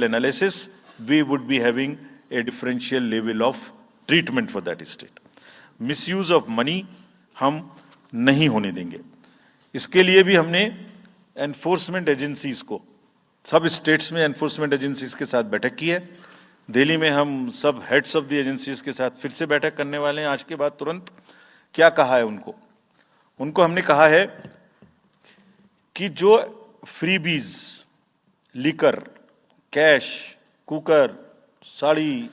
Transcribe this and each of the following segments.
analysis, we would be having a differential level of treatment for that state. Misuse of money हम नहीं होने देंगे. इसके लिए भी हमने एनफोर्समेंट एजेंसीज को, सब स्टेट्स में एनफोर्समेंट एजेंसीज के साथ बैठक की है. दिल्ली में हम सब हेड्स ऑफ द एजेंसीज के साथ फिर से बैठक करने वाले हैं आज के बाद तुरंत. क्या कहा है उनको हमने कहा है कि जो freebies, liquor, cash, cooker, sari,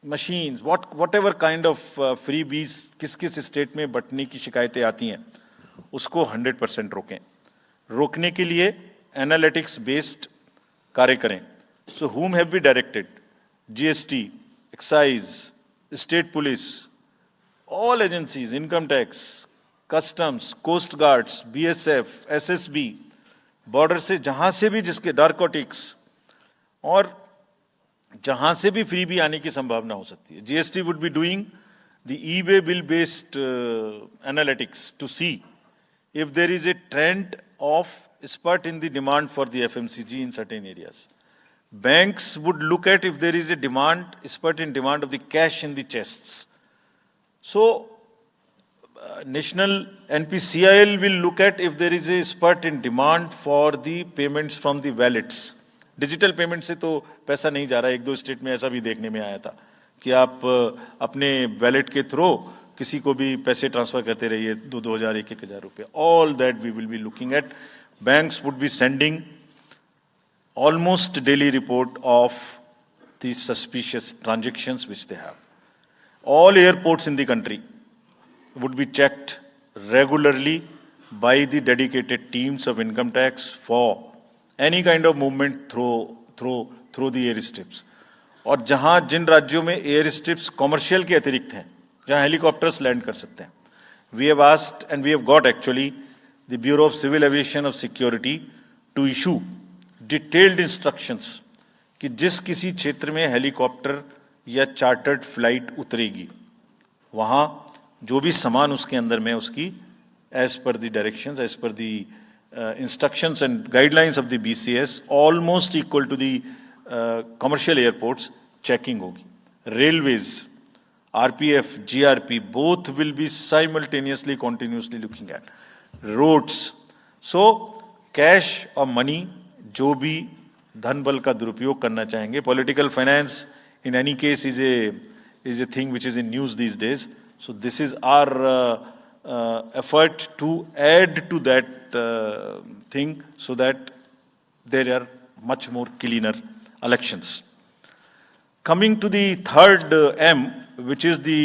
machines, whatever kind of freebies किस किस स्टेट में बंटने की शिकायतें आती हैं उसको 100% रोकें. रोकने के लिए एनालिटिक्स बेस्ड कार्य करें. सो whom have we directed? GST, excise, state police, all agencies, income tax, customs, coast guards, BSF, SSB, border से जहां से भी जिसके नारकोटिक्स और जहां से भी फ्री भी आने की संभावना हो सकती है. GST would be doing the e way bill based analytics to see if there is a trend of spurt in the demand for the FMCG in certain areas. Banks would look at if there is a spurt in demand of the cash in the chests. So, National NPCIL will look at if there is a spurt in demand for the payments from the wallets. Digital payment से तो पैसा नहीं जा रहा है. एक दो state में ऐसा भी देखने में आया था कि आप अपने वैलेट के थ्रू किसी को भी पैसे ट्रांसफर करते रहिए, 2,000, 1,000 रुपये. All that we will be looking at. Banks would be sending almost daily report of the suspicious transactions which they have. All airports in the country would be checked regularly by the dedicated teams of income tax for any kind of movement through the airstrips. और जहां जिन राज्यों में airstrips commercial के अतिरिक्त हैं, जहां helicopters land कर सकते हैं, we have asked and we have got actually the Bureau of Civil Aviation of Security to issue detailed instructions कि जिस किसी क्षेत्र में हेलीकॉप्टर या चार्टर्ड फ्लाइट उतरेगी वहां जो भी सामान उसके अंदर में उसकी as per the directions, as per the instructions and guidelines of the BCS, almost equal to the commercial airports checking होगी. Railways, RPF, GRP both will be simultaneously continuously looking at roads. So cash और money जो भी धन बल का दुरुपयोग करना चाहेंगे, political finance in any case is a thing which is in news these days. So this is our effort to add to that thing so that there are much more cleaner elections. Coming to the third M, which is the